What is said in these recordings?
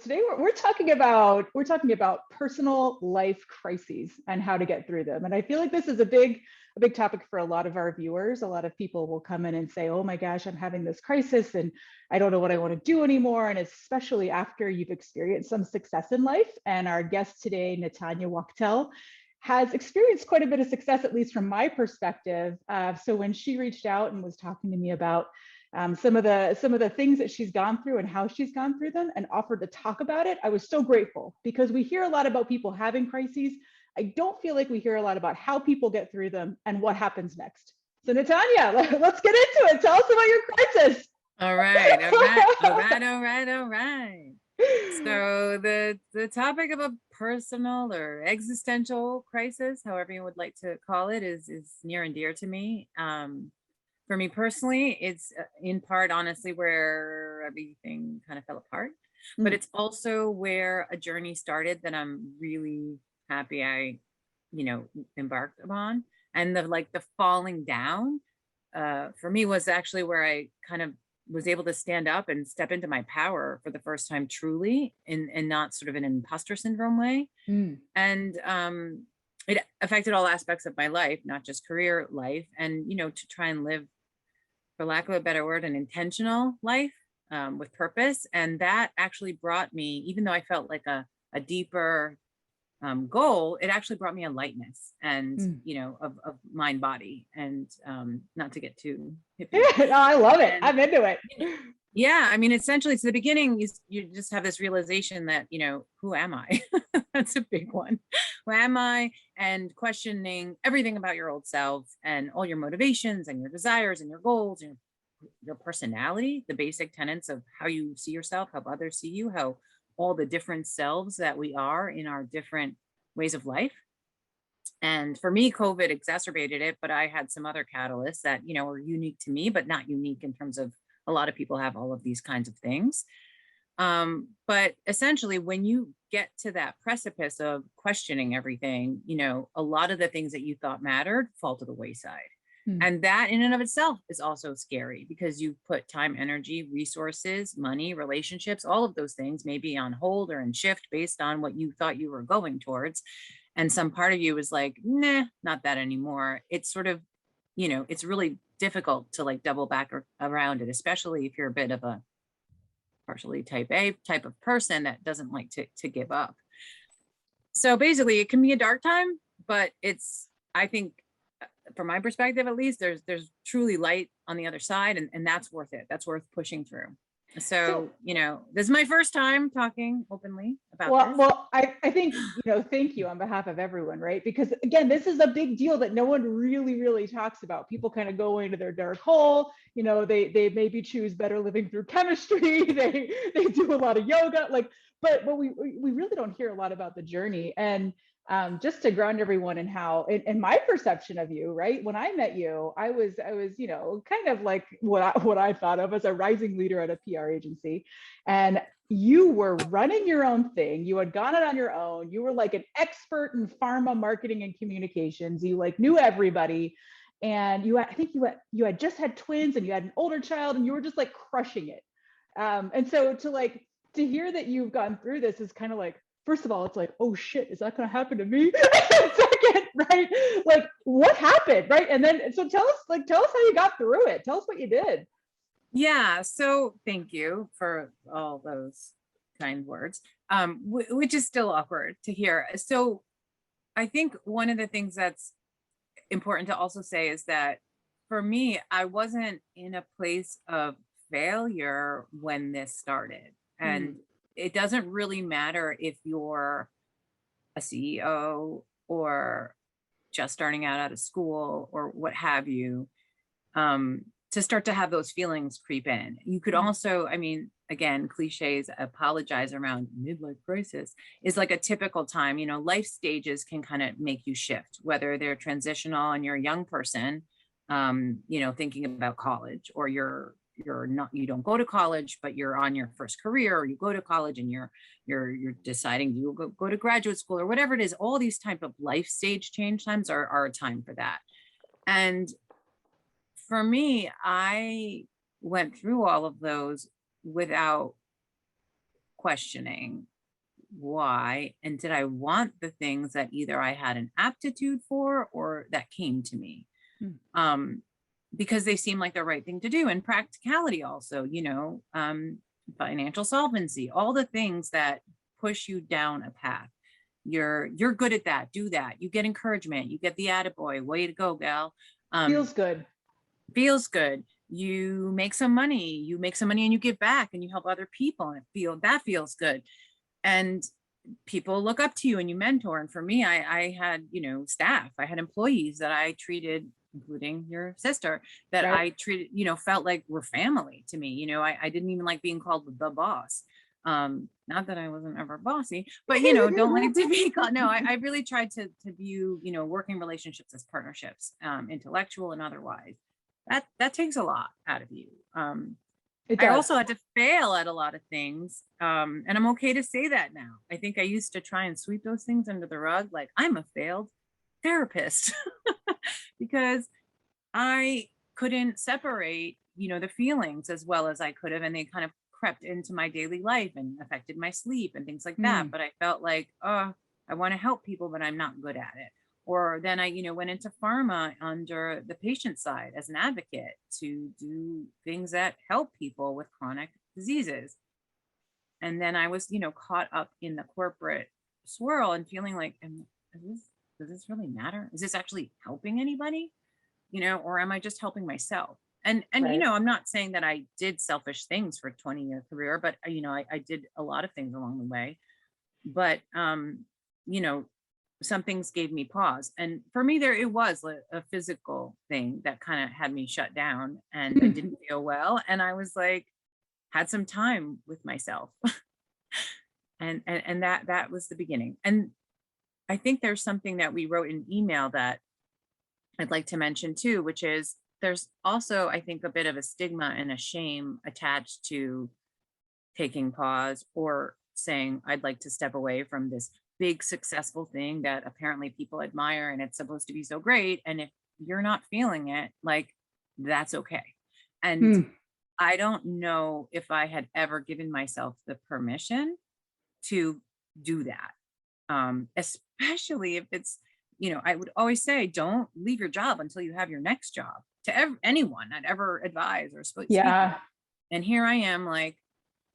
today we're talking about personal life crises and how to get through them. And I feel like this is a big topic for a lot of our viewers. A lot of people will come in and say, "Oh my gosh, I'm having this crisis and I don't know what I want to do anymore." And especially after you've experienced some success in life. And our guest today, Natanya Wachtel, has experienced quite a bit of success, at least from my perspective. So when she reached out and was talking to me about some of the things that she's gone through and how she's gone through them and offered to talk about it, I was so grateful, because we hear a lot about people having crises. I don't feel like we hear a lot about how people get through them and what happens next. So Natanya, let's get into it. Tell us about your crisis. All right. So the topic of a personal or existential crisis, however you would like to call it, is near and dear to me. For me personally, it's in part, honestly, where everything kind of fell apart, but it's also where a journey started that I'm really happy I, embarked upon. And the falling down, for me, was actually where I kind of was able to stand up and step into my power for the first time, truly, and not sort of an imposter syndrome way. And it affected all aspects of my life, not just career life, and to try and live, for lack of a better word, an intentional life with purpose. And that actually brought me, even though I felt like a deeper goal, it actually brought me a lightness and of mind, body, and not to get too hippie. No, I love it. I'm into it. Yeah, I mean, essentially, to the beginning, you just have this realization that, who am I? That's a big one. Who am I? And questioning everything about your old self and all your motivations and your desires and your goals and your personality, the basic tenets of how you see yourself, how others see you, how all the different selves that we are in our different ways of life. And for me, COVID exacerbated it, but I had some other catalysts that, were unique to me, but not unique in terms of a lot of people have all of these kinds of things. But essentially, when you get to that precipice of questioning everything, a lot of the things that you thought mattered fall to the wayside. And that in and of itself is also scary, because you put time, energy, resources, money, relationships, all of those things maybe on hold or in shift based on what you thought you were going towards. And some part of you was like, nah, not that anymore. It's sort of, it's really difficult to double back around it, especially if you're a bit of a partially type A type of person that doesn't like to give up. So basically it can be a dark time, but I think, from my perspective, at least, there's truly light on the other side, and that's worth it. That's worth pushing through. So this is my first time talking openly about this. Well, I think, thank you on behalf of everyone, right? Because again, this is a big deal that no one really talks about. People kind of go into their dark hole, they maybe choose better living through chemistry, they do a lot of yoga, but we really don't hear a lot about the journey. And just to ground everyone in how, in my perception of you, right? When I met you, I was, kind of like what I thought of as a rising leader at a PR agency. And you were running your own thing. You had gone it on your own. You were like an expert in pharma marketing and communications. You knew everybody. And I think you had just had twins and you had an older child and you were just crushing it. And so to hear that you've gone through this is kind of first of all, it's oh shit, is that going to happen to me? Second, right? What happened, right? And then, so tell us how you got through it. Tell us what you did. Yeah. So thank you for all those kind words, which is still awkward to hear. So I think one of the things that's important to also say is that for me, I wasn't in a place of failure when this started. And it doesn't really matter if you're a CEO or just starting out of school or what have you, to start to have those feelings creep in. You could also, I mean, again, cliches, apologize around midlife crisis is a typical time. Life stages can kind of make you shift, whether they're transitional and you're a young person, thinking about college, or you're not, you don't go to college, but you're on your first career, or you go to college and you're deciding you go to graduate school or whatever it is. All these type of life stage change times are a time for that. And for me, I went through all of those without questioning why, and did I want the things that either I had an aptitude for or that came to me. Because they seem like the right thing to do. And practicality also, financial solvency, all the things that push you down a path. You're good at that, do that. You get encouragement, you get the attaboy, way to go, gal. Feels good. Feels good. You make some money and you give back and you help other people and that feels good. And people look up to you and you mentor. And for me, I had, staff, I had employees that I treated, including your sister, that Right. I treated, felt like were family to me. I didn't even like being called the boss. Not that I wasn't ever bossy, but don't like to be called. No, I really tried to view, working relationships as partnerships, intellectual and otherwise. That takes a lot out of you. I also had to fail at a lot of things. And I'm okay to say that now. I think I used to try and sweep those things under the rug. Like, I'm a failed therapist because I couldn't separate, the feelings as well as I could have. And they kind of crept into my daily life and affected my sleep and things like that. But I felt like, oh, I want to help people, but I'm not good at it. Or then I, went into pharma under the patient side as an advocate to do things that help people with chronic diseases. And then I was, caught up in the corporate swirl and feeling like, does this really matter? Is this actually helping anybody? Or am I just helping myself? And Right. I'm not saying that I did selfish things for a 20-year career, but I did a lot of things along the way. But some things gave me pause. And for me, it was a physical thing that kind of had me shut down and I didn't feel well. And I was like, had some time with myself. and that was the beginning. And I think there's something that we wrote in email that I'd like to mention too, which is there's also, I think, a bit of a stigma and a shame attached to taking pause or saying, I'd like to step away from this big successful thing that apparently people admire and it's supposed to be so great. And if you're not feeling it, like, that's okay. And I don't know if I had ever given myself the permission to do that. Especially if it's, I would always say, don't leave your job until you have your next job to anyone I'd ever advise or speak Yeah. with. And here I am, like,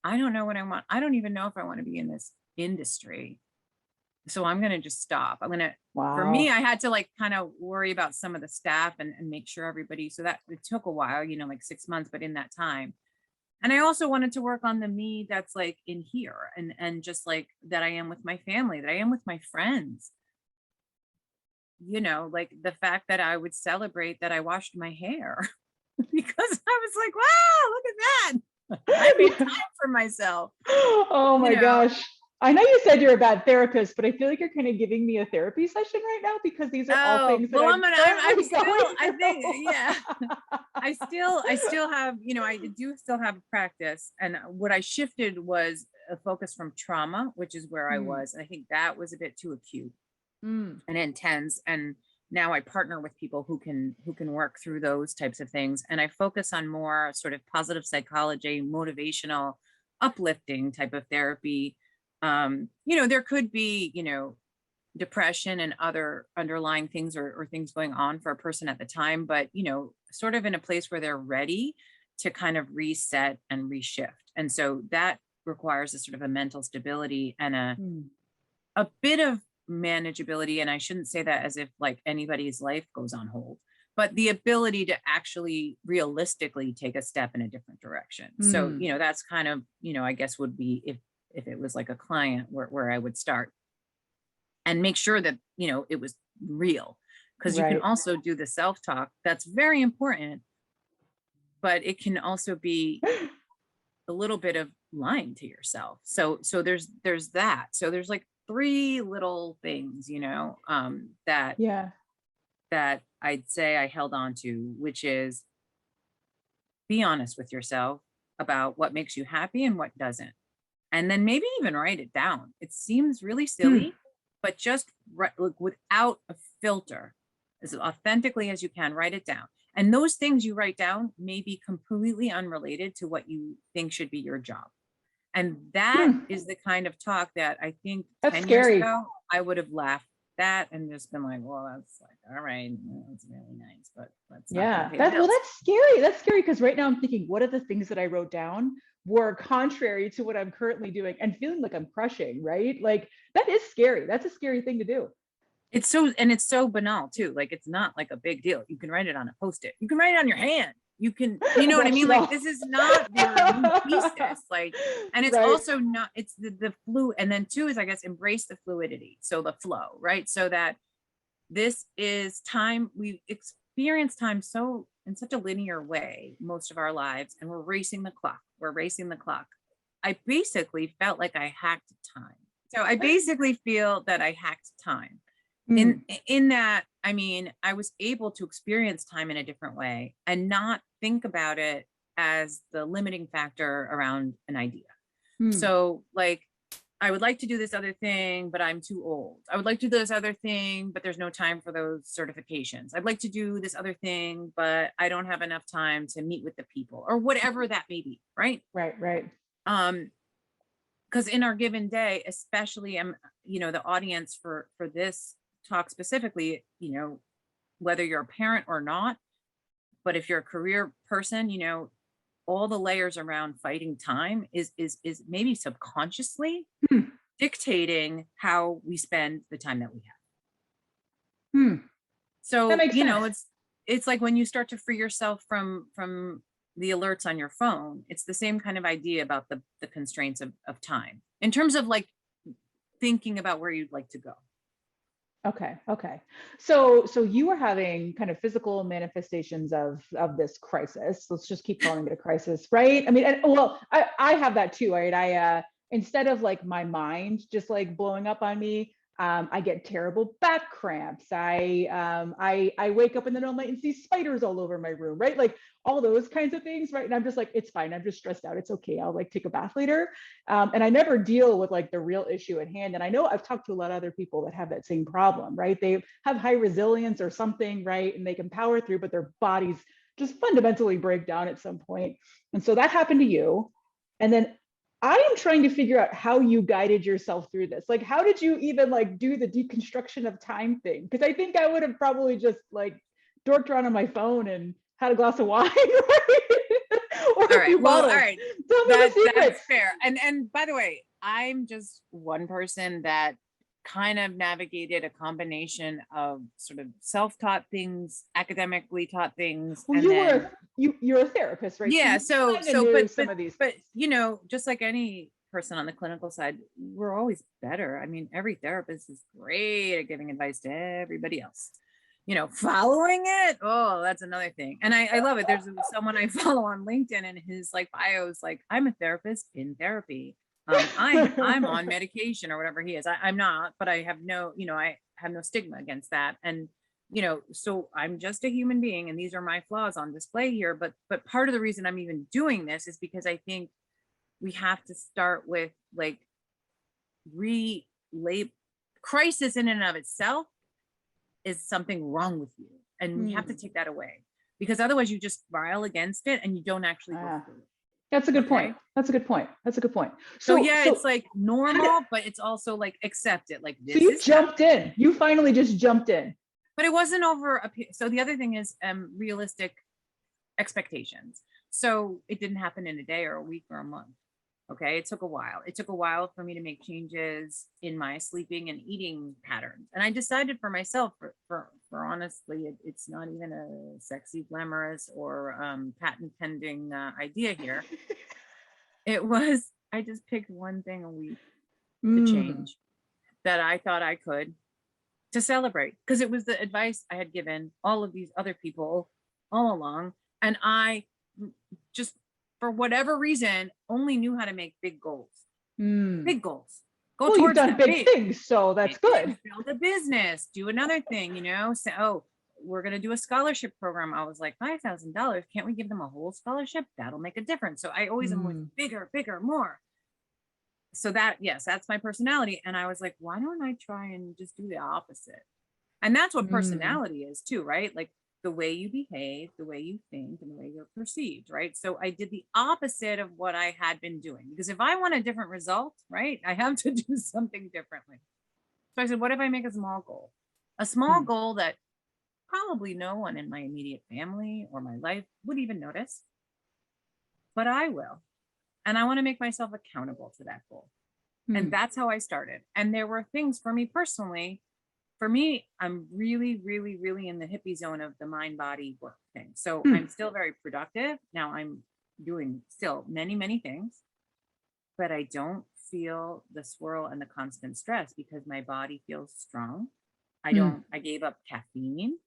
I don't know what I want. I don't even know if I want to be in this industry. So I'm going to just stop. For me, I had to like kind of worry about some of the staff and make sure everybody, so that it took a while, like 6 months, but in that time. And I also wanted to work on the me that's like in here and just like that I am with my family, that I am with my friends. Like the fact that I would celebrate that I washed my hair because I was like, wow, look at that. I made time for myself. Oh my gosh. I know you said you're a bad therapist, but I feel like you're kind of giving me a therapy session right now because these are all things that I still have, I do still have a practice. And what I shifted was a focus from trauma, which is where I was. And I think that was a bit too acute and intense. And now I partner with people who can work through those types of things. And I focus on more sort of positive psychology, motivational, uplifting type of therapy. There could be, depression and other underlying things or things going on for a person at the time, but, sort of in a place where they're ready to kind of reset and reshift. And so that requires a sort of a mental stability and a bit of manageability. And I shouldn't say that as if like anybody's life goes on hold, but the ability to actually realistically take a step in a different direction. So, that's kind of, I guess would be if it was like a client where I would start and make sure that, it was real, because you can also do the self-talk. That's very important, but it can also be a little bit of lying to yourself. So there's that. So there's like 3 little things, that I'd say I held on to, which is be honest with yourself about what makes you happy and what doesn't. And then maybe even write it down. It seems really silly, but just without a filter, as authentically as you can, write it down. And those things you write down may be completely unrelated to what you think should be your job. And that is the kind of talk that I think That's 10 years scary. ago, I would have laughed that and just been like, well, that's like, all right, that's really nice, but that's not going to Yeah, pay the bills. that's scary. That's scary because right now I'm thinking, what are the things that I wrote down were contrary to what I'm currently doing and feeling like I'm crushing, right? Like that is scary. That's a scary thing to do. It's so banal too. Like, it's not like a big deal. You can write it on a Post-it. You can write it on your hand. You can, you know what I mean? Like, this is not your new thesis. Like, and it's Right. also not, it's the flu. And then two is, I guess, embrace the fluidity. So the flow, right? So that this is time, we experience time so in such a linear way most of our lives, and we're racing the clock. We're racing the clock. I basically felt like I hacked time. So I basically feel that I hacked time. In that, I mean, I was able to experience time in a different way and not think about it as the limiting factor around an idea. So like, I would like to do this other thing, but I'm too old. I would like to do this other thing, but there's no time for those certifications. I'd like to do this other thing, but I don't have enough time to meet with the people, or whatever that may be, right? Right. Because in our given day, especially, the audience for this talk specifically, whether you're a parent or not, but if you're a career person, all the layers around fighting time is maybe subconsciously dictating how we spend the time that we have. So, That makes sense. it's like when you start to free yourself from the alerts on your phone, it's the same kind of idea about the constraints of time in terms of like thinking about where you'd like to go. Okay. So you were having kind of physical manifestations of this crisis. Let's just keep calling it a crisis, right? I mean, I have that too, right? I instead of like my mind just like blowing up on me, I get terrible back cramps. I wake up in the middle of the night and see spiders all over my room, right? Like all those kinds of things, right? And I'm just like, it's fine. I'm just stressed out. It's okay. I'll like take a bath later. And I never deal with like the real issue at hand. And I know I've talked to a lot of other people that have that same problem, right? They have high resilience or something, right? And they can power through, but their bodies just fundamentally break down at some point. And so that happened to you. And then I am trying to figure out how you guided yourself through this. Like, how did you even like do the deconstruction of time thing? Because I think I would have probably just like dorked around on my phone and had a glass of wine, right? Or all right. Well, all right. Tell me the secrets. That's fair. And by the way, I'm just one person that kind of navigated a combination of sort of self-taught things, academically taught things. Well, and you're a therapist, right? Yeah. So some of these, but just like any person on the clinical side, we're always better. I mean, every therapist is great at giving advice to everybody else. Following it, oh, that's another thing. And I love it. There's someone I follow on LinkedIn, and his like bio is like, I'm a therapist in therapy. I'm on medication or whatever he is. I'm not, but I have no stigma against that. And so I'm just a human being, and these are my flaws on display here. But part of the reason I'm even doing this is because I think we have to start with like crisis in and of itself is something wrong with you, and we have to take that away, because otherwise you just rile against it and you don't actually go through it. That's a good point. That's a good point. So it's like normal, but it's also like accept it. Like this. So you jumped in. You finally just jumped in. But it wasn't over. So the other thing is realistic expectations. So it didn't happen in a day or a week or a month. Okay, it took a while. It took a while for me to make changes in my sleeping and eating patterns. And I decided for myself, for honestly, it's not even a sexy, glamorous, or patent pending idea here. I just picked one thing a week to change that I thought I could, to celebrate, because it was the advice I had given all of these other people all along. And I just, for whatever reason, only knew how to make big goals. Big goals. Go towards you've done big things, so that's good. Build a business, do another thing, So, we're going to do a scholarship program. I was like, $5,000. Can't we give them a whole scholarship? That'll make a difference. So I always am with bigger, more. So that's my personality. And I was like, why don't I try and just do the opposite? And that's what personality is too, right? Like the way you behave, the way you think, and the way you're perceived, right? So I did the opposite of what I had been doing, because if I want a different result, right, I have to do something differently. So I said, what if I make a small goal? A small goal that probably no one in my immediate family or my life would even notice, but I will. And I want to make myself accountable to that goal. And that's how I started. And there were things for me personally. For me, I'm really, really, really in the hippie zone of the mind body work thing. So I'm still very productive. Now I'm doing still many, many things, but I don't feel the swirl and the constant stress because my body feels strong. I gave up caffeine.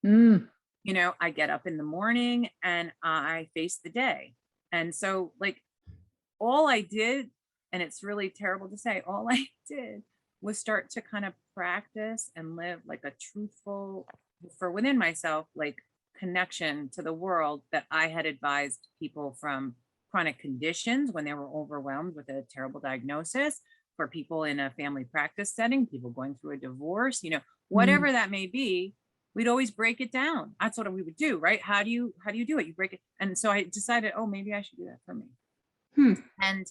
You know, I get up in the morning and I face the day. And so, like, all I did, and it's really terrible to say, all I did was start to kind of practice and live like a truthful, for within myself, like connection to the world that I had advised people from chronic conditions when they were overwhelmed with a terrible diagnosis, for people in a family practice setting, people going through a divorce, you know, whatever that may be. We'd always break it down. That's what we would do, right? How do you do it? You break it. And so I decided, oh, maybe I should do that for me. And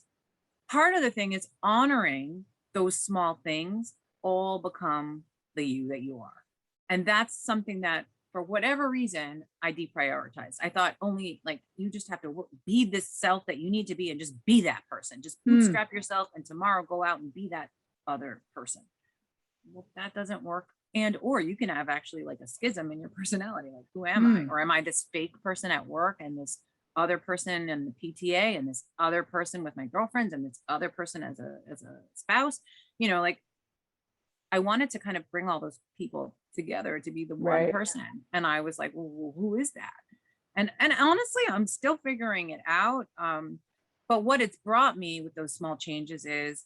part of the thing is honoring those small things all become the you that you are. And that's something that, for whatever reason, I deprioritized. I thought only, like, you just have to be this self that you need to be and just be that person. Just bootstrap yourself and tomorrow go out and be that other person. Well, that doesn't work. And or you can have actually like a schism in your personality. Like, who am I? Or am I this fake person at work and this other person in the PTA and this other person with my girlfriends and this other person as a spouse? You know, like, I wanted to kind of bring all those people together to be the one person. And I was like, well, who is that? And honestly, I'm still figuring it out. But what it's brought me with those small changes is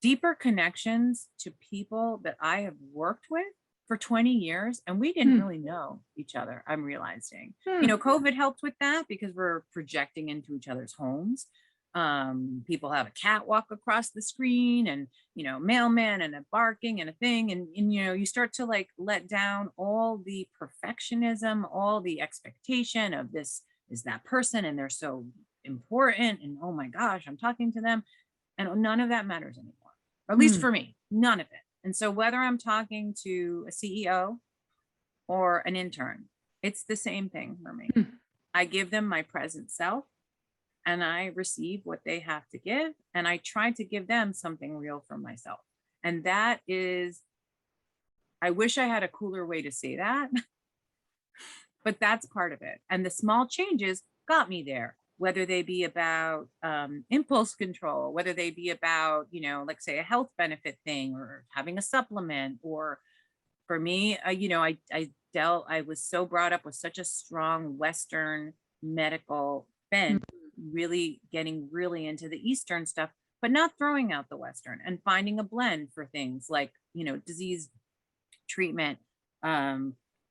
deeper connections to people that I have worked with for 20 years. And we didn't really know each other, I'm realizing. You know, COVID helped with that because we're projecting into each other's homes. People have a cat walk across the screen and, you know, mailman and a barking and a thing. And, you know, you start to like let down all the perfectionism, all the expectation of this is that person and they're so important. And oh my gosh, I'm talking to them. And none of that matters anymore. Or at least for me, none of it. And so whether I'm talking to a CEO or an intern, it's the same thing for me. I give them my present self and I receive what they have to give. And I try to give them something real for myself. And that is, I wish I had a cooler way to say that, but that's part of it. And the small changes got me there. Whether they be about impulse control, whether they be about, you know, like say a health benefit thing or having a supplement, or for me, you know, I was so brought up with such a strong Western medical bent, really getting really into the Eastern stuff, but not throwing out the Western and finding a blend for things like, you know, disease treatment,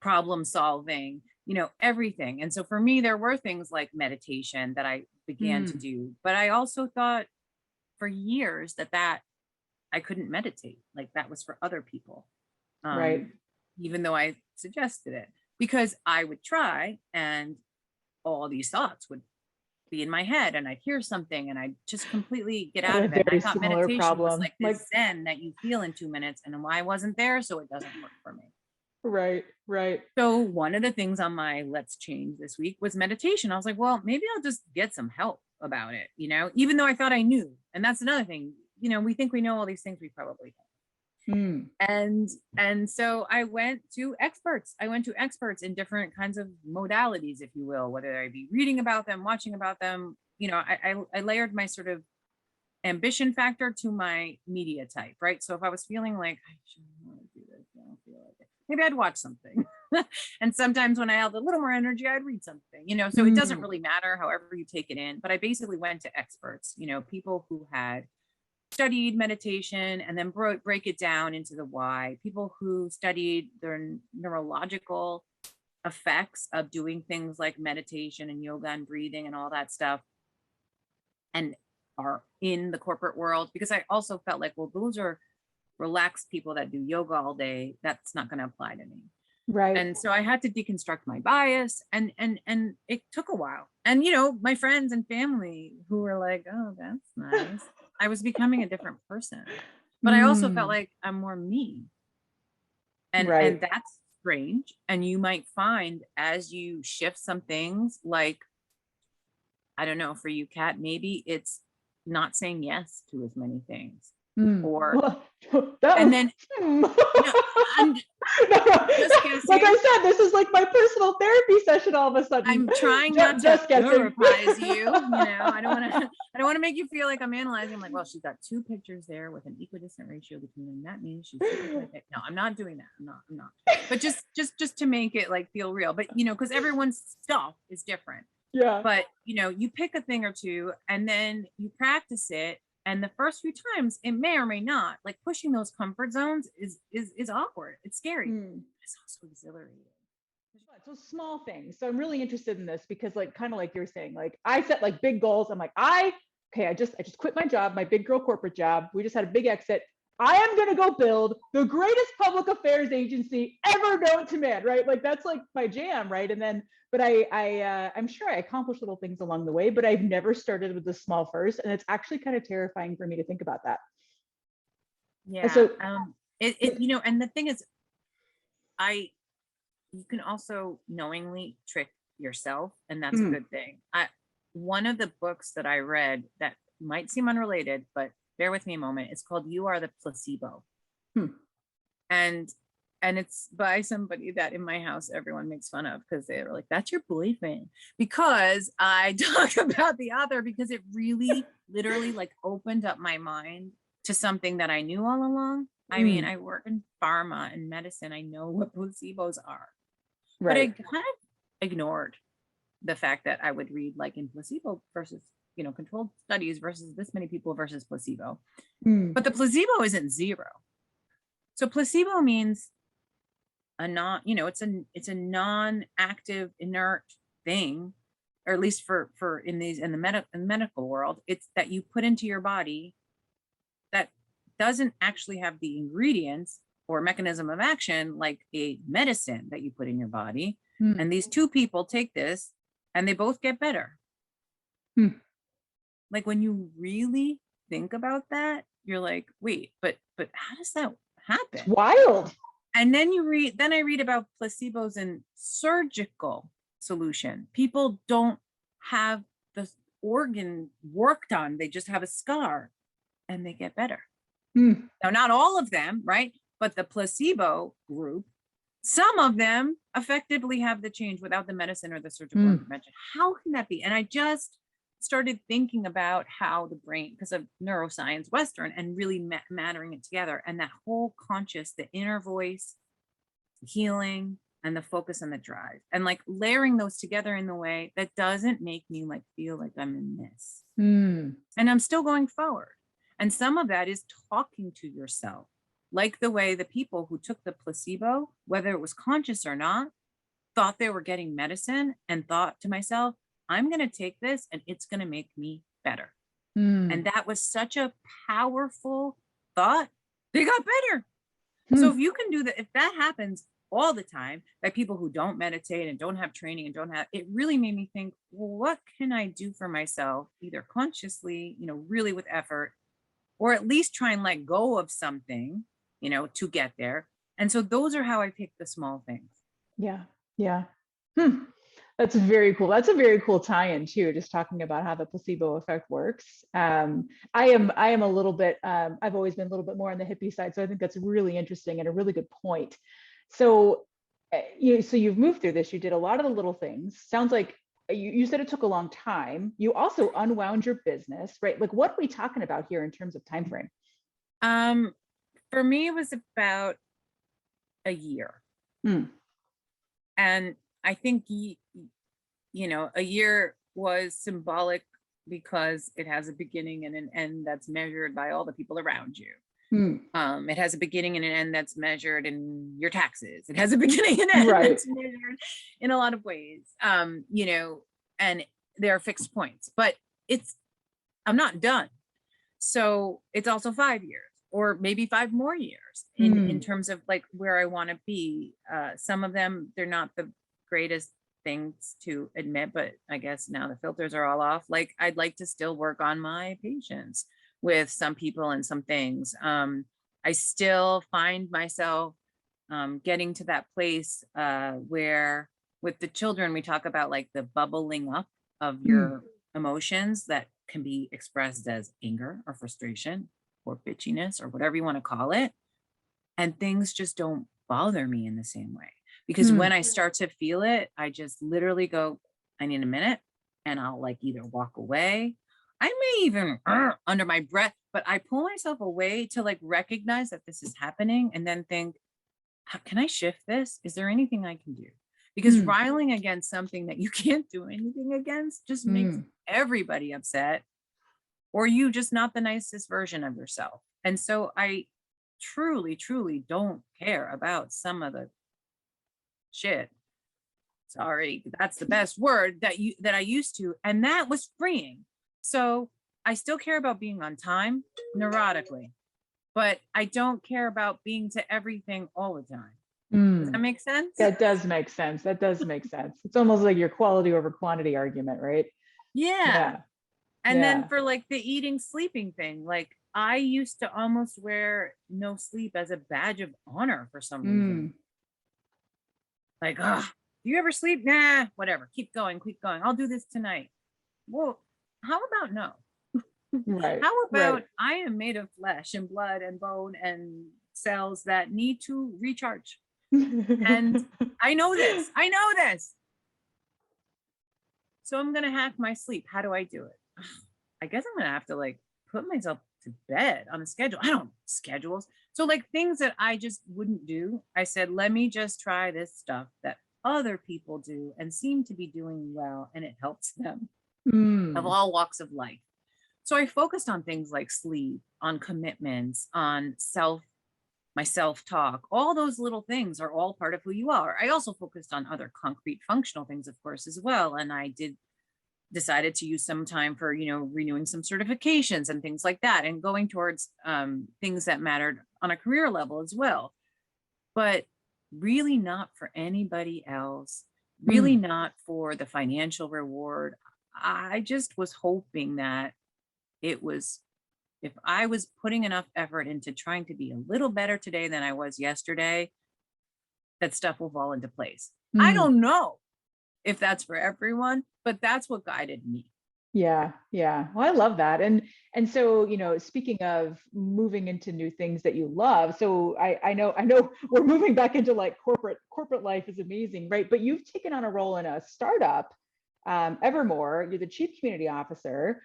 problem solving, you know, everything. And so for me, there were things like meditation that I began to do, but I also thought for years that I couldn't meditate, like that was for other people. Even though I suggested it, because I would try and all these thoughts would be in my head and I'd hear something and I'd just completely get out of it. And I thought meditation was like this zen that you feel in 2 minutes, and I wasn't there, so it doesn't work for me. Right. So one of the things on my let's change this week was meditation. I was like, well, maybe I'll just get some help about it, you know, even though I thought I knew. And that's another thing, you know, we think we know all these things, we probably don't. And so I went to experts. In different kinds of modalities, if you will, whether I be reading about them, watching about them. You know, I layered my sort of ambition factor to my media type, right? So if I was feeling like I shouldn't want to do this, I don't feel like it, maybe I'd watch something. And sometimes when I had a little more energy, I'd read something, you know, so it doesn't really matter however you take it in. But I basically went to experts, you know, people who had studied meditation and then break it down into the why, people who studied their neurological effects of doing things like meditation and yoga and breathing and all that stuff, and are in the corporate world. Because I also felt like, well, those are relaxed people that do yoga all day. That's not going to apply to me. Right. And so I had to deconstruct my bias, and it took a while. And my friends and family who were like, oh, that's nice. I was becoming a different person. But I also felt like I'm more me. And Right. that's strange. And you might find as you shift some things, like, I don't know, for you, Kat, maybe it's not saying yes to as many things. Or Well, that and was then no, I'm just like I guessing. said, this is like my personal therapy session all of a sudden. I'm trying not to Just guessing. therapize you. I don't want to make you feel like I'm analyzing. I'm like, well, she's got two pictures there with an equidistant ratio between them. That means she's super type A. No, I'm not doing that. I'm not. But just to make it like feel real. But because everyone's stuff is different. Yeah. But you pick a thing or two and then you practice it. And the first few times it may or may not, like, pushing those comfort zones is awkward. It's scary. It's also exhilarating. So small things. So I'm really interested in this because, like, kind of like you're saying, like, I set like big goals. I'm like, I just quit my job, my big girl corporate job. We just had a big exit. I am going to go build the greatest public affairs agency ever known to man, right? Like, that's like my jam, right? And then, but I'm sure I accomplished little things along the way, but I've never started with the small first, and it's actually kind of terrifying for me to think about that. Yeah. And so, and the thing is, you can also knowingly trick yourself, and that's a good thing. One of the books that I read that might seem unrelated, but bear with me a moment. It's called You Are the Placebo. And it's by somebody that in my house everyone makes fun of because they were like, that's your boyfriend. Because I talk about the author because it really literally like opened up my mind to something that I knew all along. I mean, I work in pharma and medicine. I know what placebos are. right. But I kind of ignored the fact that I would read like in placebo versus, controlled studies versus this many people versus placebo. But the placebo isn't zero. So placebo means it's a non-active, inert thing, or at least for in the medical world, it's that you put into your body that doesn't actually have the ingredients or mechanism of action like a medicine that you put in your body. And these two people take this and they both get better. Like, when you really think about that, you're like, wait, but how does that happen? It's wild. And then I read about placebos in surgical solution. People don't have the organ worked on. They just have a scar and they get better. Now, not all of them, right? But the placebo group, some of them effectively have the change without the medicine or the surgical intervention. How can that be? And I just started thinking about how the brain, because of neuroscience Western, and really mattering it together, and that whole conscious, the inner voice, healing, and the focus and the drive, and like layering those together in the way that doesn't make me like feel like I'm in this. And I'm still going forward. And some of that is talking to yourself, like the way the people who took the placebo, whether it was conscious or not, thought they were getting medicine, and thought to myself, I'm going to take this and it's going to make me better. And that was such a powerful thought. They got better. So if you can do that, if that happens all the time by people who don't meditate and don't have training and don't have, it really made me think, well, what can I do for myself, either consciously, really with effort, or at least try and let go of something, to get there. And so those are how I pick the small things. Yeah. That's very cool. That's a very cool tie-in too, just talking about how the placebo effect works. I am a little bit, I've always been a little bit more on the hippie side. So I think that's really interesting and a really good point. So, so you've moved through this, you did a lot of the little things. Sounds like you said it took a long time. You also unwound your business, right? Like, what are we talking about here in terms of time frame? For me, it was about a year. And I think, a year was symbolic because it has a beginning and an end that's measured by all the people around you. It has a beginning and an end that's measured in your taxes. It has a beginning and end that's measured in a lot of ways, and there are fixed points, but I'm not done. So it's also 5 years, or maybe 5 more years in terms of like where I want to be. Some of them, they're not the greatest things to admit, but I guess now the filters are all off. Like I'd like to still work on my patience with some people and some things. I still find myself getting to that place where with the children, we talk about like the bubbling up of your emotions that can be expressed as anger or frustration or bitchiness or whatever you want to call it. And things just don't bother me in the same way. Because when I start to feel it, I just literally go, I need a minute, and I'll like either walk away. I may even under my breath, but I pull myself away to like recognize that this is happening and then think, how can I shift this? Is there anything I can do? Because riling against something that you can't do anything against just makes everybody upset, or you just not the nicest version of yourself. And so I truly, truly don't care about some of the shit. Sorry, that's the best word that I used to, and that was freeing. So I still care about being on time neurotically, but I don't care about being to everything all the time. Does that make sense? That does make sense. That does make sense. It's almost like your quality over quantity argument, right? Yeah. And then for like the eating, sleeping thing, like I used to almost wear no sleep as a badge of honor for some reason. Like, oh, do you ever sleep? Nah, whatever. Keep going, keep going. I'll do this tonight. Well, how about no? How about I am made of flesh and blood and bone and cells that need to recharge? And I know this. I know this. So I'm going to hack my sleep. How do I do it? I guess I'm going to have to like put myself to bed on a schedule. I don't schedules. So like things that I just wouldn't do. I said, let me just try this stuff that other people do and seem to be doing well. And it helps them of all walks of life. So I focused on things like sleep, on commitments, on my self-talk. All those little things are all part of who you are. I also focused on other concrete functional things, of course, as well. And I decided to use some time for, renewing some certifications and things like that, and going towards things that mattered on a career level as well. But really not for anybody else, really not for the financial reward. I just was hoping that if I was putting enough effort into trying to be a little better today than I was yesterday, that stuff will fall into place. I don't know if that's for everyone, but that's what guided me. Yeah. Well, I love that. And so, speaking of moving into new things that you love, so I know we're moving back into like corporate life is amazing, right? But you've taken on a role in a startup, Evermore. You're the chief community officer.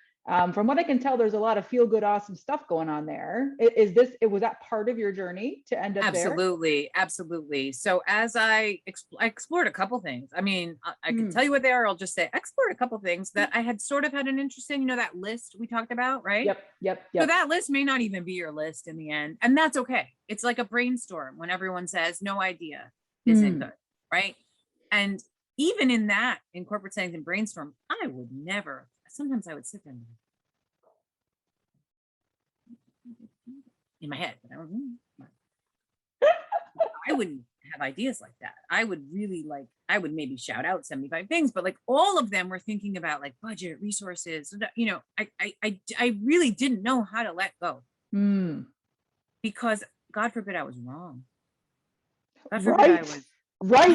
From what I can tell, there's a lot of feel good, awesome stuff going on there. Was that part of your journey to end up Absolutely, there? Absolutely. So as I explored a couple things. I mean, I can tell you what they are. I'll just say I explored a couple things that I had sort of had an interest in, that list we talked about, right? Yep. So that list may not even be your list in the end. And that's okay. It's like a brainstorm when everyone says no idea isn't good, right? And even in corporate settings and brainstorm, I would never, sometimes I would sit there in my head, but I wouldn't have ideas like that. I would maybe shout out 75 things, but like all of them were thinking about like budget, resources. I really didn't know how to let go because God forbid I was wrong. God forbid I was right.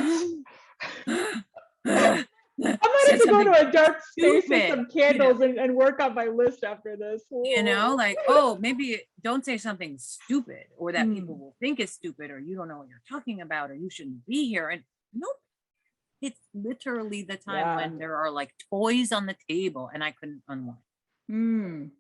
I might have to go to a dark space with some candles and work on my list after this. Like, maybe don't say something stupid or that people will think is stupid, or you don't know what you're talking about, or you shouldn't be here. And nope, it's literally the time when there are like toys on the table and I couldn't unwind.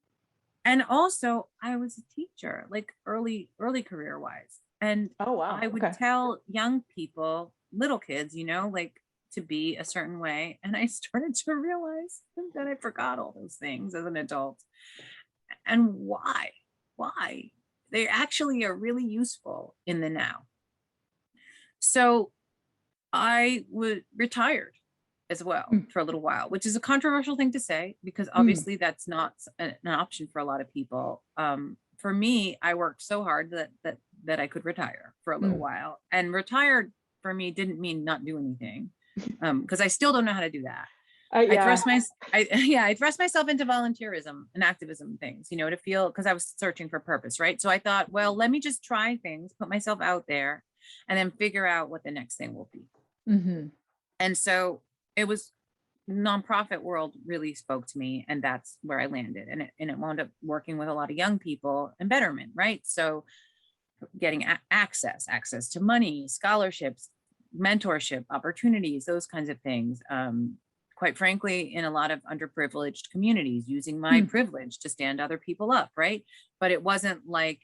And also I was a teacher, like early career wise. And I would tell young people, little kids, like to be a certain way. And I started to realize that I forgot all those things as an adult. And why they actually are really useful in the now. So I retired as well for a little while, which is a controversial thing to say because obviously that's not an option for a lot of people. for me, I worked so hard that I could retire for a little while. And retired for me didn't mean not do anything. Because I still don't know how to do that. Yeah. I thrust myself into volunteerism and activism things, to feel, because I was searching for purpose, right? So I thought, well, let me just try things, put myself out there, and then figure out what the next thing will be. And so it was nonprofit world really spoke to me, and that's where I landed. And it wound up working with a lot of young people and betterment, right? So getting access to money, scholarships, mentorship, opportunities, those kinds of things. Quite frankly, in a lot of underprivileged communities, using my privilege to stand other people up, right? But it wasn't like,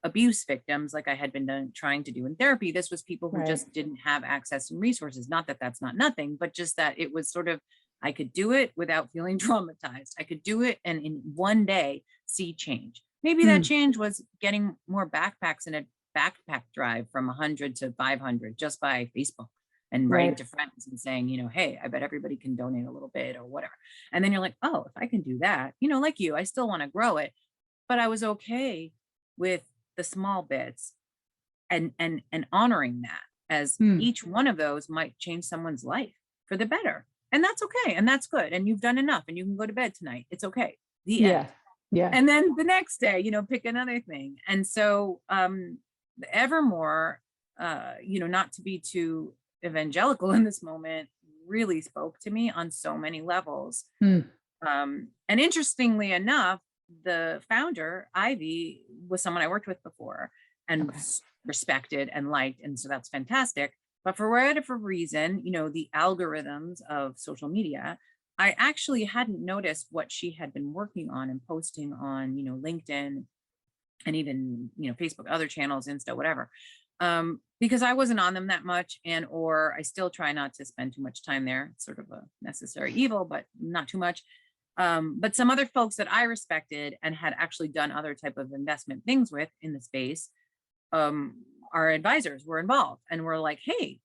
abuse victims like I had been trying to do in therapy. This was people who just didn't have access and resources. Not that that's not nothing, but just that it was sort of, I could do it without feeling traumatized. I could do it and in one day see change. Maybe that change was getting more backpacks in a backpack drive from 100 to 500 just by Facebook. And writing to friends and saying, hey, I bet everybody can donate a little bit or whatever. And then you're like, oh, if I can do that, like you, I still want to grow it. But I was okay with the small bits and honoring that, as each one of those might change someone's life for the better. And that's okay. And that's good. And you've done enough and you can go to bed tonight. It's okay. The end. Yeah. And then the next day, pick another thing. And so Evermore, not to be too evangelical in this moment, really spoke to me on so many levels. And interestingly enough, the founder, Ivy, was someone I worked with before and respected and liked. And so that's fantastic. But for whatever reason, the algorithms of social media, I actually hadn't noticed what she had been working on and posting on, LinkedIn and even, Facebook, other channels, Insta, whatever. Because I wasn't on them that much, or I still try not to spend too much time there. It's sort of a necessary evil, but not too much. But some other folks that I respected and had actually done other type of investment things with in the space, our advisors were involved and were like, hey,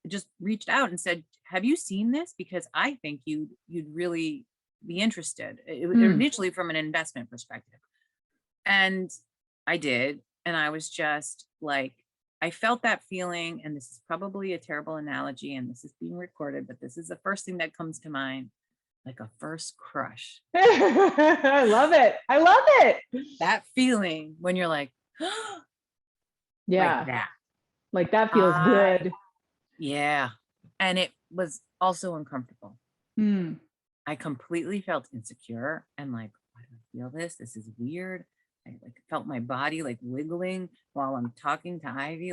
just reached out and said, have you seen this? Because I think you'd really be interested. It was initially from an investment perspective. And I did. And I was just like, I felt that feeling, and this is probably a terrible analogy, and this is being recorded, but this is the first thing that comes to mind, like a first crush. I love it. I love it. That feeling when you're like, yeah, like that feels good. Yeah. And it was also uncomfortable. I completely felt insecure and like, why do I feel this? This is weird. I felt my body wiggling while I'm talking to Ivy.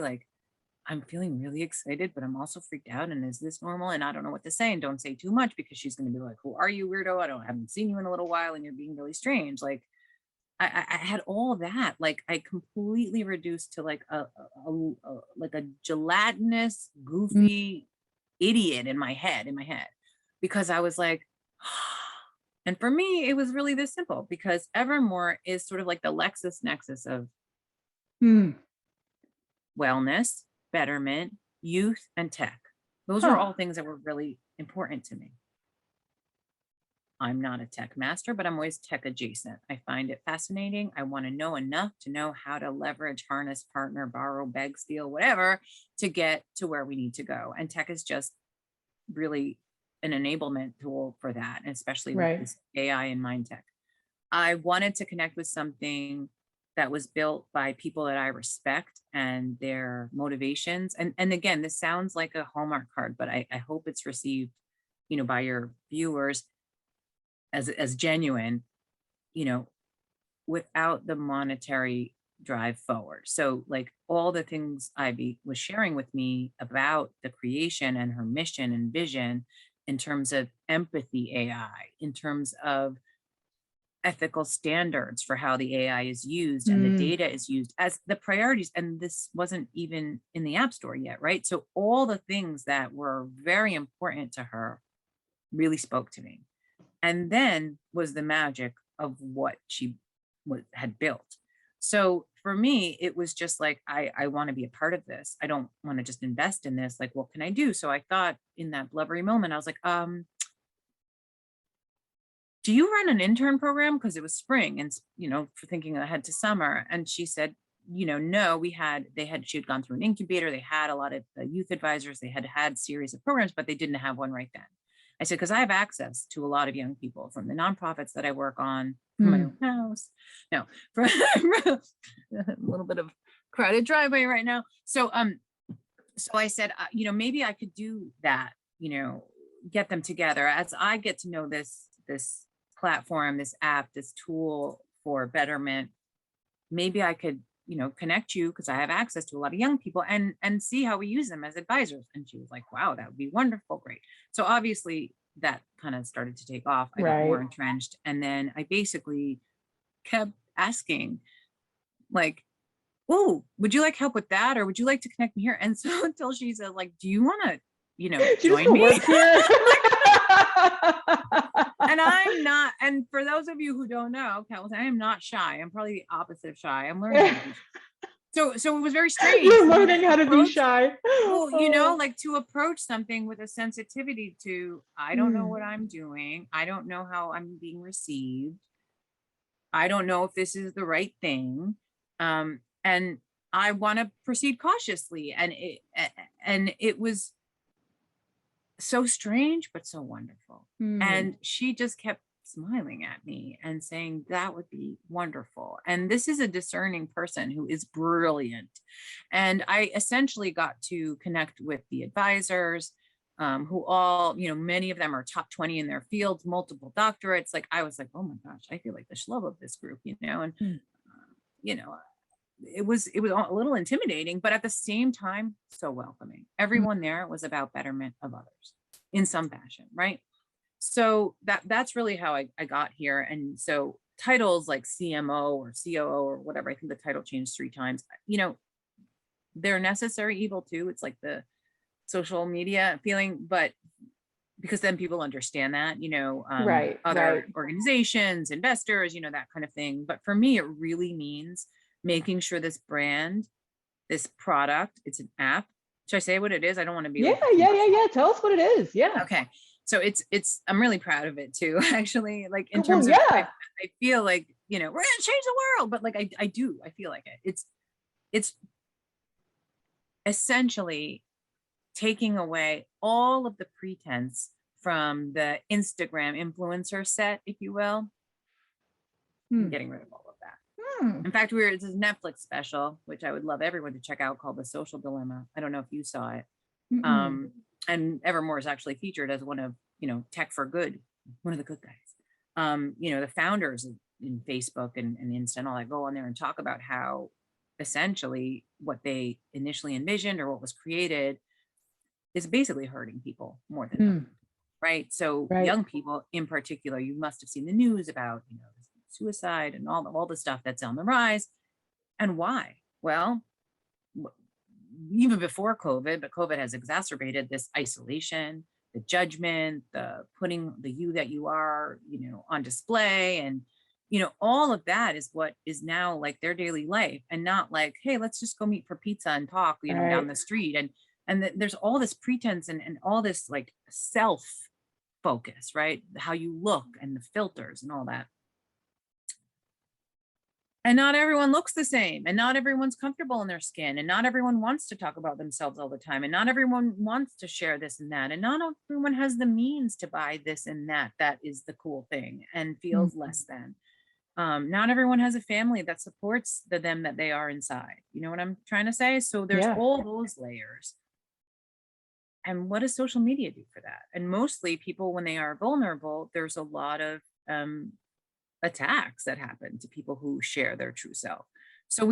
I'm feeling really excited, but I'm also freaked out. And is this normal? And I don't know what to say. And don't say too much because she's going to be like, who are you, weirdo? I haven't seen you in a little while and you're being really strange. I had all that. I completely reduced to a gelatinous, goofy idiot in my head, because I was like, and for me, it was really this simple, because Evermore is sort of like the LexisNexis of wellness, betterment, youth, and tech. Those are all things that were really important to me. I'm not a tech master, but I'm always tech adjacent. I find it fascinating. I want to know enough to know how to leverage, harness, partner, borrow, beg, steal, whatever, to get to where we need to go. And tech is just really an enablement tool for that, and especially with this AI and mind tech. I wanted to connect with something that was built by people that I respect and their motivations. And again, this sounds like a Hallmark card, but I hope it's received, by your viewers as genuine, without the monetary drive forward. So all the things Ivy was sharing with me about the creation and her mission and vision in terms of empathy AI, in terms of ethical standards for how the AI is used and the data is used as the priorities. And this wasn't even in the App Store yet, right? So all the things that were very important to her really spoke to me. And then was the magic of what she had built. So for me, it was just I want to be a part of this. I don't want to just invest in this. What can I do? So I thought in that blubbery moment, I was like, do you run an intern program? Because it was spring and, for thinking ahead to summer. And she said, no, she had gone through an incubator. They had a lot of youth advisors. They had series of programs, but they didn't have one right then. I said, because I have access to a lot of young people from the nonprofits that I work on, from my own house. No, for a little bit of crowded driveway right now. So I said, maybe I could do that, get them together as I get to know this platform, this app, this tool for betterment. Maybe I could, connect you, because I have access to a lot of young people, and see how we use them as advisors. And she was like, wow, that would be wonderful. Great. So obviously that kind of started to take off. I got more entrenched. And then I basically kept asking, like, oh, would you like help with that? Or would you like to connect me here? And so until she said, like, do you want to, join me? And I'm not, and for those of you who don't know, I am not shy. I'm probably the opposite of shy. I'm learning how to be shy. So it was very strange. You're learning how to be shy. Well, like to approach something with a sensitivity to, I don't know what I'm doing. I don't know how I'm being received. I don't know if this is the right thing. And I want to proceed cautiously. And it was so strange, but so wonderful. And she just kept smiling at me and saying that would be wonderful. And this is a discerning person who is brilliant. And I essentially got to connect with the advisors, who all, many of them are top 20 in their fields, multiple doctorates. Like, I was like, oh my gosh, I feel like the schlub of this group, and, it was a little intimidating, but at the same time, so welcoming. Everyone there was about betterment of others in some fashion, right? So that's really how I got here. And so titles like CMO or COO or whatever, I think the title changed 3 times, they're necessary evil too. It's like the social media feeling, but because then people understand that, other organizations, investors, that kind of thing. But for me, it really means making sure this brand, this product, it's an app. Should I say what it is? I don't want to be. Yeah. Tell us what it is. Yeah. Okay. So it's, I'm really proud of it too, actually, like in terms of, I feel like, we're going to change the world, but like, I feel like it. It's essentially taking away all of the pretense from the Instagram influencer set, if you will, and getting rid of all of that. In fact, it's a Netflix special, which I would love everyone to check out, called The Social Dilemma. I don't know if you saw it. And Evermore is actually featured as one of, Tech for Good, one of the good guys. The founders in Facebook and Insta and all that go on there and talk about how essentially what they initially envisioned or what was created is basically hurting people more than ever, right? So young people in particular, you must have seen the news about, suicide and all the stuff that's on the rise. And why? Well, even before COVID, but COVID has exacerbated this isolation, the judgment, the putting the you that you are, on display. And, all of that is what is now like their daily life, and not like, hey, let's just go meet for pizza and talk, down the street. And there's all this pretense and all this like self focus, right? How you look and the filters and all that. And not everyone looks the same, and not everyone's comfortable in their skin, and not everyone wants to talk about themselves all the time, and not everyone wants to share this and that, and not everyone has the means to buy this and that. That is the cool thing and feels less than. Not everyone has a family that supports them that they are inside. You know what I'm trying to say? So there's all those layers. And what does social media do for that? And mostly people, when they are vulnerable, there's a lot of attacks that happen to people who share their true self. So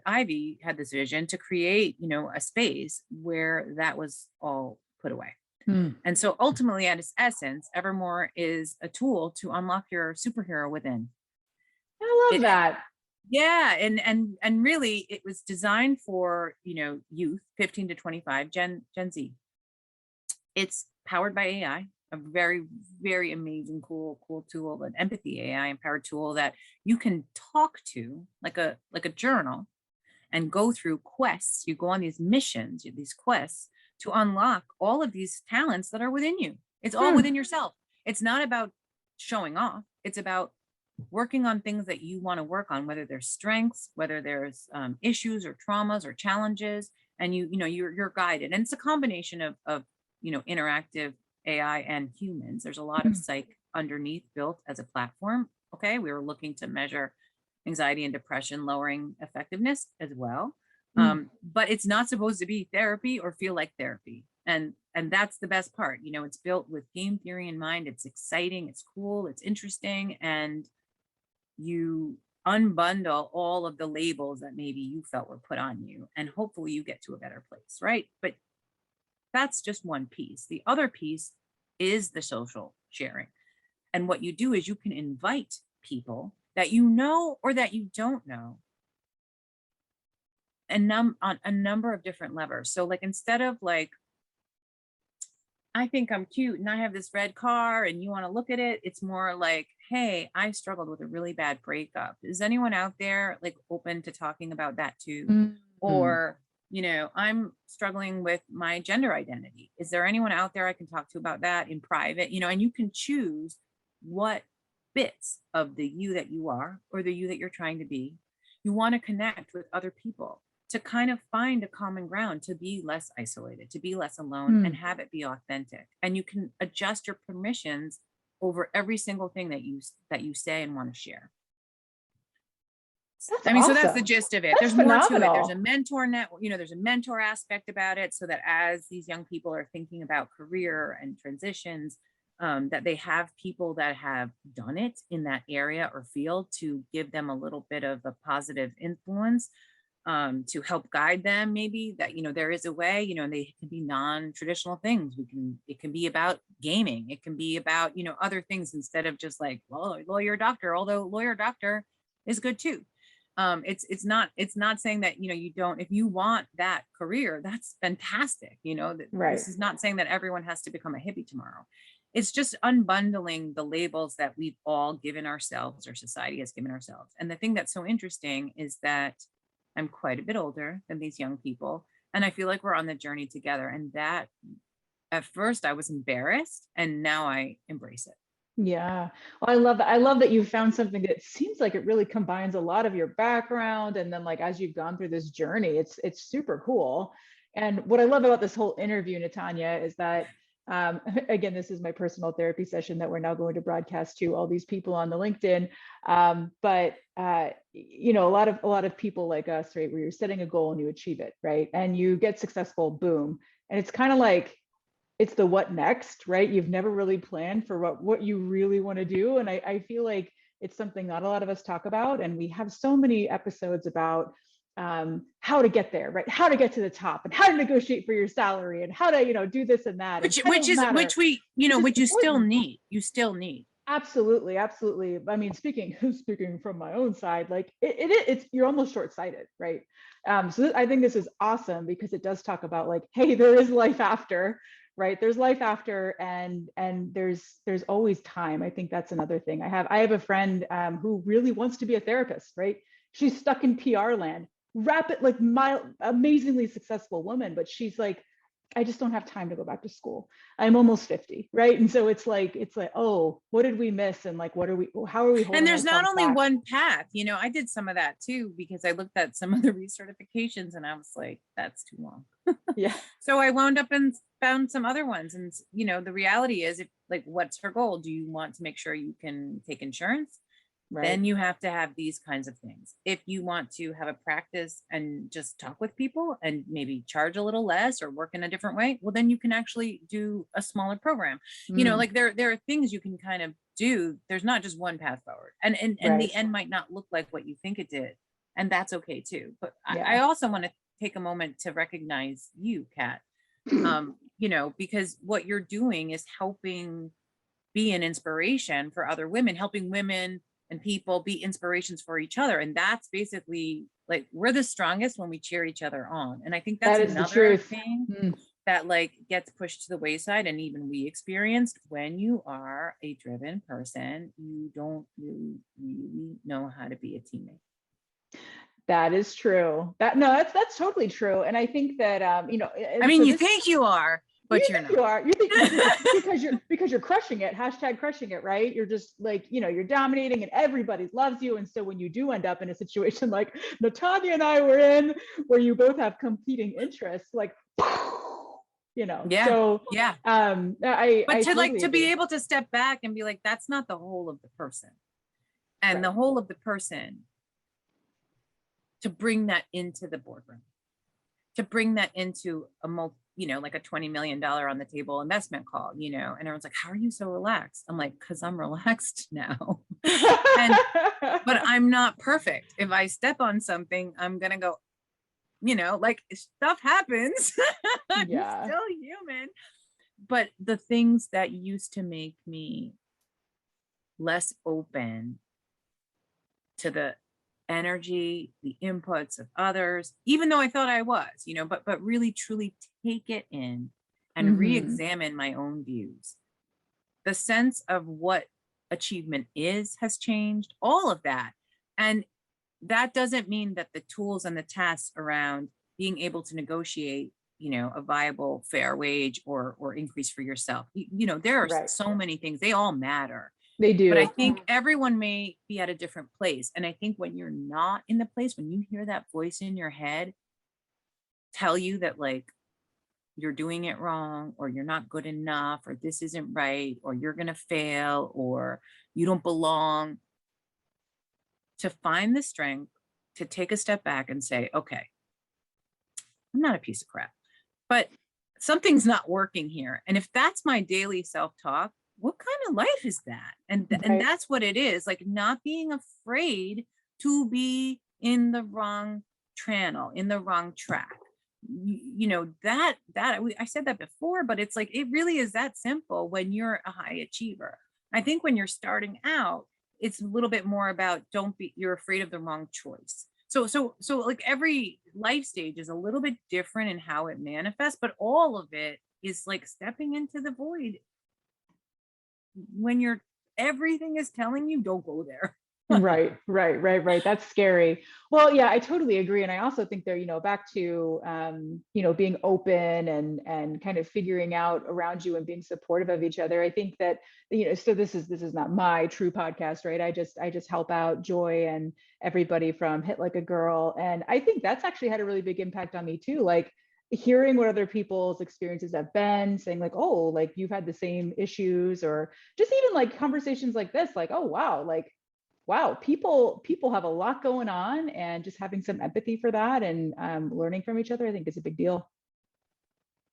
Ivy had this vision to create, a space where that was all put away. And so ultimately, at its essence, Evermore is a tool to unlock your superhero within. I love that. Yeah. And really it was designed for, youth, 15 to 25, Gen Z. It's powered by AI, a very, very amazing, cool tool, an empathy AI empowered tool that you can talk to like a journal and go through quests. You go on these missions, these quests to unlock all of these talents that are within you. It's all within yourself. It's not about showing off. It's about working on things that you want to work on, whether there's strengths, whether there's issues or traumas or challenges, and you're guided. And it's a combination of interactive AI and humans. There's a lot of psych underneath built as a platform. Okay, we were looking to measure anxiety and depression, lowering effectiveness as well. But it's not supposed to be therapy or feel like therapy. And that's the best part. It's built with game theory in mind. It's exciting, it's cool, it's interesting, and you unbundle all of the labels that maybe you felt were put on you, and hopefully you get to a better place, right? But that's just one piece. The other piece is the social sharing. And what you do is you can invite people that you know or that you don't know, and on a number of different levers. So like, instead of like, I think I'm cute and I have this red car and you want to look at it, it's more like, hey, I struggled with a really bad breakup. Is anyone out there like open to talking about that too? Or, I'm struggling with my gender identity. Is there anyone out there I can talk to about that in private? And you can choose what bits of the you that you are, or the you that you're trying to be, you want to connect with other people, to kind of find a common ground, to be less isolated, to be less alone, and have it be authentic. And you can adjust your permissions over every single thing that you say and want to share. That's awesome. So that's the awesome. gist of it. That's There's phenomenal. more to it. There's a mentor network, there's a mentor aspect about it, so that as these young people are thinking about career and transitions, that they have people that have done it in that area or field to give them a little bit of a positive influence, to help guide them, maybe that, there is a way, and they can be non-traditional things. It can be about gaming. It can be about, other things, instead of just like, well, lawyer, doctor, although lawyer, doctor is good too. It's not saying that, you don't, if you want that career, that's fantastic. Right. This is not saying that everyone has to become a hippie tomorrow. It's just unbundling the labels that we've all given ourselves, or society has given ourselves. And the thing that's so interesting is that I'm quite a bit older than these young people, and I feel like we're on the journey together. And that, at first I was embarrassed, and now I embrace it. Yeah. Well, I love that. I love that you found something that seems like it really combines a lot of your background. And then like, as you've gone through this journey, it's super cool. And what I love about this whole interview, Natanya, is that, again, this is my personal therapy session that we're now going to broadcast to all these people on the LinkedIn. But a lot of people like us, right, where you're setting a goal and you achieve it, right? And you get successful, boom. And it's kind of like, it's the what next, right? You've never really planned for what you really want to do. And I feel like it's something not a lot of us talk about. And we have so many episodes about how to get there, right? How to get to the top, and how to negotiate for your salary, and how to, do this and that. Which you still need. Absolutely. Absolutely. I mean, speaking from my own side, like it's, you're almost short-sighted, right? So I think this is awesome, because it does talk about like, hey, there is life after, right? There's life after, and there's always time. I think that's another thing. I have a friend who really wants to be a therapist, right? She's stuck in PR land, amazingly successful woman, but she's like, I just don't have time to go back to school. I'm almost 50, right? And so it's like, oh, what did we miss? And like, how are we holding And there's not only back? one path, I did some of that too, because I looked at some of the recertifications and I was like, that's too long. Yeah. So I wound up and found some other ones. And, the reality is, what's her goal? Do you want to make sure you can take insurance? Right. Then you have to have these kinds of things. If you want to have a practice and just talk with people and maybe charge a little less or work in a different way, well, then you can actually do a smaller program. Like there are things you can kind of do. There's not just one path forward, and Right. the end might not look like what you think it did, and that's okay too. But Yeah. I also want to take a moment to recognize you, Kat, because what you're doing is helping be an inspiration for other women, helping women and people be inspirations for each other. And that's basically like, we're the strongest when we cheer each other on. And I think that's another thing that like gets pushed to the wayside. And even we experienced, when you are a driven person, you don't really know how to be a teammate. That is true. That's totally true. And I think that, you think you are, but you're not. You are. You think because you're crushing it. Hashtag crushing it, right? You're just like, you're dominating and everybody loves you. And so when you do end up in a situation like Natanya and I were in, where you both have competing interests, like, Yeah. So yeah. I to totally to agree. be able to step back and be like, that's not the whole of the person. And the whole of the person, to bring that into the boardroom, to bring that into a like a $20 million on the table investment call, and everyone's like, how are you so relaxed? I'm like, because I'm relaxed now. But I'm not perfect. If I step on something, I'm gonna go, like, stuff happens. I'm still human. But the things that used to make me less open to the energy, the inputs of others, even though I thought I was, but really truly take it in and re-examine my own views. The sense of what achievement has changed, all of that. And that doesn't mean that the tools and the tasks around being able to negotiate, a viable fair wage or increase for yourself. There are so many things, they all matter. They do. But I think everyone may be at a different place. And I think when you're not in the place, when you hear that voice in your head tell you that, like, you're doing it wrong, or you're not good enough, or this isn't right, or you're going to fail, or you don't belong, to find the strength to take a step back and say, okay, I'm not a piece of crap, but something's not working here. And if that's my daily self-talk, what kind of life is that? And that's what it is, like, not being afraid to be in the wrong channel, in the wrong track. I said that before, but it's like, it really is that simple when you're a high achiever. I think when you're starting out, it's a little bit more about, you're afraid of the wrong choice. So like, every life stage is a little bit different in how it manifests, but all of it is like stepping into the void when everything is telling you don't go there. Right. That's scary. Well, yeah, I totally agree. And I also think there, back to, being open and kind of figuring out around you and being supportive of each other. I think that, so this is not my true podcast, right? I just help out Joy and everybody from Hit Like a Girl. And I think that's actually had a really big impact on me too. Like, hearing what other people's experiences have been, saying like, oh, like, you've had the same issues, or just even like conversations like this, like, oh, wow, people have a lot going on, and just having some empathy for that and learning from each other, I think is a big deal.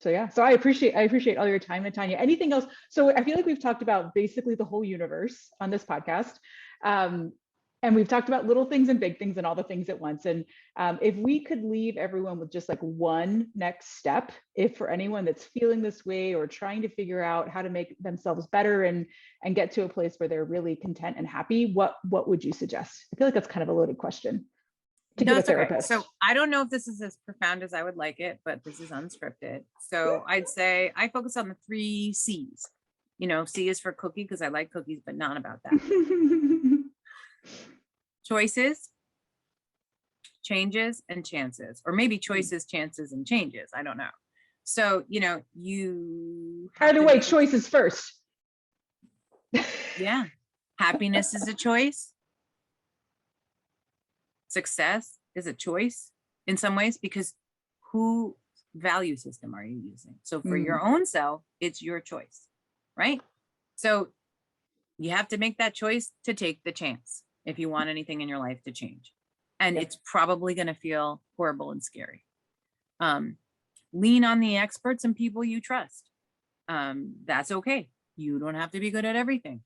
So yeah, so I appreciate all your time, Natanya. Anything else? So I feel like we've talked about basically the whole universe on this podcast. And we've talked about little things and big things and all the things at once. And if we could leave everyone with just like one next step, if for anyone that's feeling this way or trying to figure out how to make themselves better and get to a place where they're really content and happy, what would you suggest? I feel like that's kind of a loaded question to give a therapist. Okay. So I don't know if this is as profound as I would like it, but this is unscripted. So I'd say I focus on the 3 C's. C is for cookie, because I like cookies, but not about that. Choices, changes, and chances, or maybe choices, chances, and changes. I don't know. So, you either way, choices first. Yeah. Happiness is a choice. Success is a choice in some ways, because who value system are you using? So for your own self, it's your choice, right? So you have to make that choice to take the chance if you want anything in your life to change. And it's probably going to feel horrible and scary. Lean on the experts and people you trust. That's okay. You don't have to be good at everything.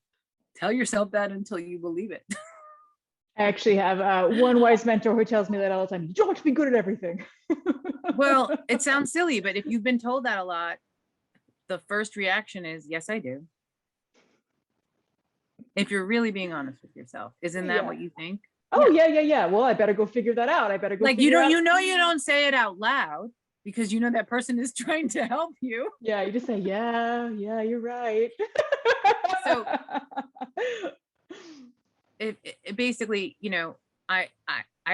Tell yourself that until you believe it. I actually have one wise mentor who tells me that all the time. You don't have to be good at everything. Well, it sounds silly, but if you've been told that a lot, the first reaction is, yes, I do. If you're really being honest with yourself, isn't that what you think? Oh, yeah. Well, I better go figure that out. I better go. Like, you don't say it out loud, because that person is trying to help you. Yeah, you just say, yeah, you're right. So it basically, I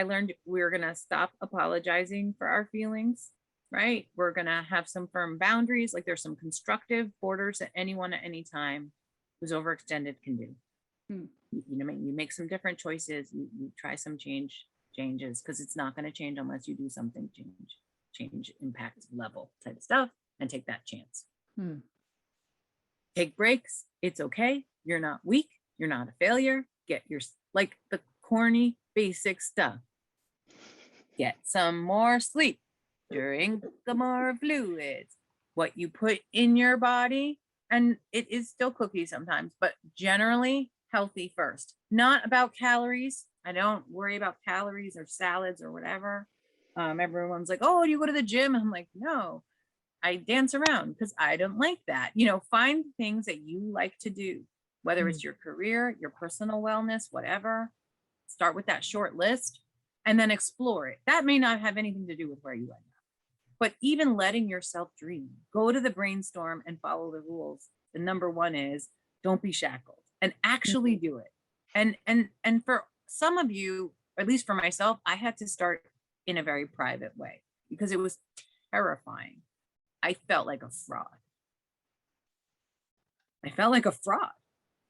learned we're gonna stop apologizing for our feelings. right? We're going to have some firm boundaries. Like there's some constructive borders that anyone at any time who's overextended can do. You make some different choices. You try some changes, because it's not going to change unless you do something change impact level type of stuff, and take that chance. Take breaks. It's okay. You're not weak. You're not a failure. Get your, like the corny basic stuff. Get some more sleep. Drink more fluids. What you put in your body, and it is still cookie sometimes, but generally healthy first. Not about calories. I don't worry about calories or salads or whatever. Everyone's like, oh, do you go to the gym? I'm like, no, I dance around because I don't like that. Find things that you like to do, whether it's your career, your personal wellness, whatever. Start with that short list and then explore it. That may not have anything to do with where you end up. But even letting yourself dream, go to the brainstorm and follow the rules. The number one is don't be shackled and actually do it. And for some of you, or at least for myself, I had to start in a very private way because it was terrifying. I felt like a fraud.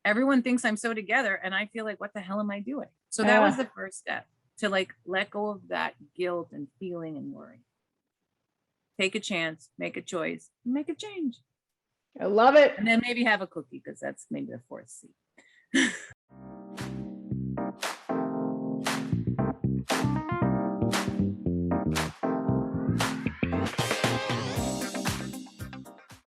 Everyone thinks I'm so together and I feel like, what the hell am I doing? So that was the first step, to like let go of that guilt and feeling and worry. Take a chance, make a choice, make a change. I love it. And then maybe have a cookie, because that's maybe the fourth C.